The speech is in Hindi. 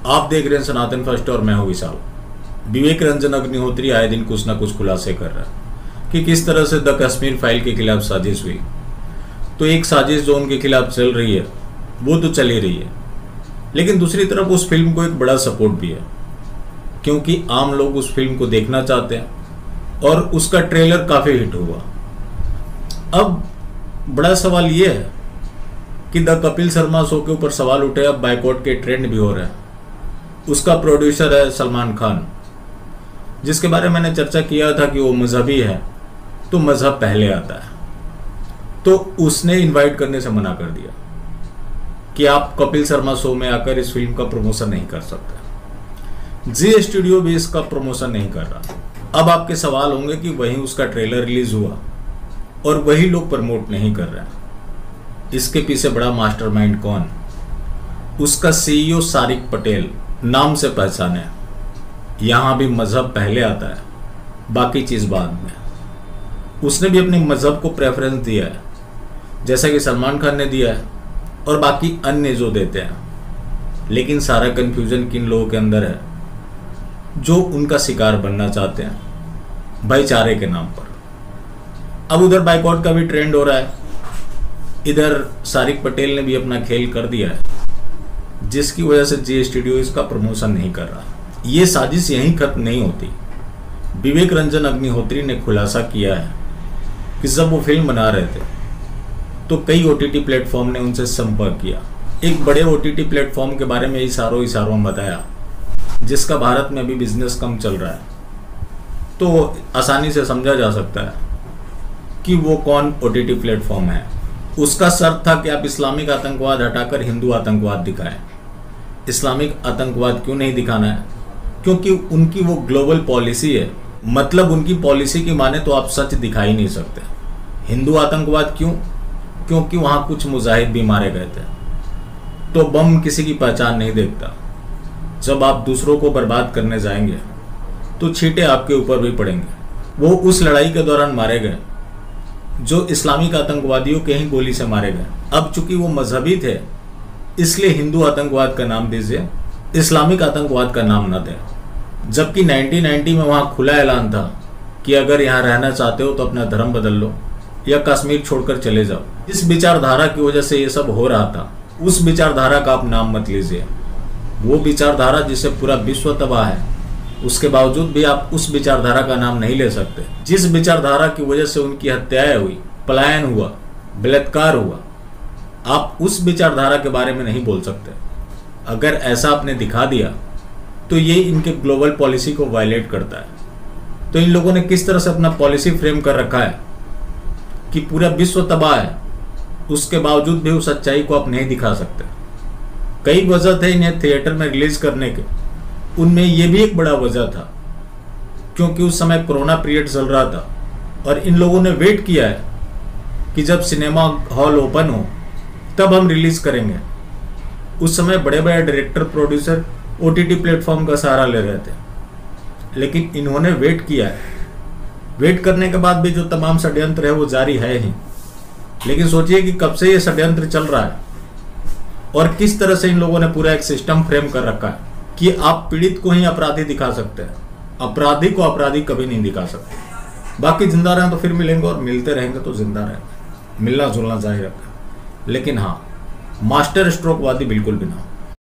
आप देख रहे हैं सनातन फर्स्ट और मैं हूं विशाल। विवेक रंजन अग्निहोत्री आए दिन कुछ ना कुछ खुलासे कर रहा है कि किस तरह से द कश्मीर फाइल के खिलाफ साजिश हुई। तो एक साजिश जो उनके खिलाफ चल रही है वो तो चल ही रही है, लेकिन दूसरी तरफ उस फिल्म को एक बड़ा सपोर्ट भी है, क्योंकि आम लोग उस फिल्म को देखना चाहते हैं और उसका ट्रेलर काफ़ी हिट हुआ। अब बड़ा सवाल ये है कि द कपिल शर्मा शो के ऊपर सवाल उठे, अब बाइकआउट के ट्रेंड भी हो रहा है। उसका प्रोड्यूसर है सलमान खान, जिसके बारे में मैंने चर्चा किया था कि वो मजहबी है, तो मजहब पहले आता है। तो उसने इनवाइट करने से मना कर दिया कि आप कपिल शर्मा शो में आकर इस फिल्म का प्रमोशन नहीं कर सकते। जी स्टूडियो भी इसका प्रमोशन नहीं कर रहा। अब आपके सवाल होंगे कि वहीं उसका ट्रेलर रिलीज हुआ और वही लोग प्रमोट नहीं कर रहे हैं। इसके पीछे बड़ा मास्टरमाइंड कौन? उसका सीईओ सारिक पटेल नाम से पहचाने। यहां भी मजहब पहले आता है, बाकी चीज बाद में। उसने भी अपने मजहब को प्रेफरेंस दिया है, जैसा कि सलमान खान ने दिया है और बाकी अन्य जो देते हैं। लेकिन सारा कंफ्यूजन किन लोगों के अंदर है जो उनका शिकार बनना चाहते हैं भाईचारे के नाम पर। अब उधर बाइकआउट का भी ट्रेंड हो रहा है, इधर सारिक पटेल ने भी अपना खेल कर दिया है, जिसकी वजह से जी स्टूडियो इसका प्रमोशन नहीं कर रहा। ये साजिश यहीं खत्म नहीं होती। विवेक रंजन अग्निहोत्री ने खुलासा किया है कि जब वो फिल्म बना रहे थे तो कई ओटीटी प्लेटफॉर्म ने उनसे संपर्क किया। एक बड़े ओटीटी प्लेटफॉर्म के बारे में इशारों में बताया, जिसका भारत में अभी बिजनेस कम चल रहा है, तो आसानी से समझा जा सकता है कि वो कौन ओटीटी प्लेटफॉर्म है। उसका शर्त था कि आप इस्लामिक आतंकवाद हटाकर हिंदू आतंकवाद दिखाएं। इस्लामिक आतंकवाद क्यों नहीं दिखाना है? क्योंकि उनकी वो ग्लोबल पॉलिसी है। मतलब उनकी पॉलिसी की माने तो आप सच दिखा ही नहीं सकते। हिंदू आतंकवाद क्यों? क्योंकि वहां कुछ मुजाहिद भी मारे गए थे। तो बम किसी की पहचान नहीं देखता। जब आप दूसरों को बर्बाद करने जाएंगे तो छींटे आपके ऊपर भी पड़ेंगे। वो उस लड़ाई के दौरान मारे गए जो इस्लामिक आतंकवादियों के ही गोली से मारे गए। अब चूंकि वो मजहबी थे, इसलिए हिंदू आतंकवाद का नाम दीजिए, इस्लामिक आतंकवाद का नाम न दें। जबकि 1990 में वहां खुला ऐलान था कि अगर यहाँ रहना चाहते हो तो अपना धर्म बदल लो या कश्मीर छोड़कर चले जाओ। इस विचारधारा की वजह से ये सब हो रहा था। उस विचारधारा का आप नाम मत लीजिए। वो विचारधारा जिसे पूरा विश्व तबाह है, उसके बावजूद भी आप उस विचारधारा का नाम नहीं ले सकते। जिस विचारधारा की वजह से उनकी हत्याएं हुई, पलायन हुआ, बलात्कार हुआ, आप उस विचारधारा के बारे में नहीं बोल सकते। अगर ऐसा आपने दिखा दिया तो ये इनके ग्लोबल पॉलिसी को वायलेट करता है। तो इन लोगों ने किस तरह से अपना पॉलिसी फ्रेम कर रखा है कि पूरा विश्व तबाह है, उसके बावजूद भी उस सच्चाई को आप नहीं दिखा सकते। कई वजह थे इन्हें थिएटर में रिलीज करने के, उनमें यह भी एक बड़ा वजह था क्योंकि उस समय कोरोना पीरियड चल रहा था और इन लोगों ने वेट किया है कि जब सिनेमा हॉल ओपन हो तब हम रिलीज करेंगे। उस समय बड़े बड़े डायरेक्टर, प्रोड्यूसर ओटीटी प्लेटफॉर्म का सहारा ले रहे थे, लेकिन इन्होंने वेट किया है। वेट करने के बाद भी जो तमाम षड्यंत्र है वो जारी है ही। लेकिन सोचिए कि कब से ये षड्यंत्र चल रहा है और किस तरह से इन लोगों ने पूरा एक सिस्टम फ्रेम कर रखा है कि आप पीड़ित को ही अपराधी दिखा सकते हैं, अपराधी को अपराधी कभी नहीं दिखा सकते। बाकी जिंदा रहें तो फिर मिलेंगे और मिलते रहेंगे तो जिंदा रहेंगे, मिलना जुलना जारी रखें। लेकिन हाँ, मास्टर स्ट्रोक वादी बिल्कुल भी ना।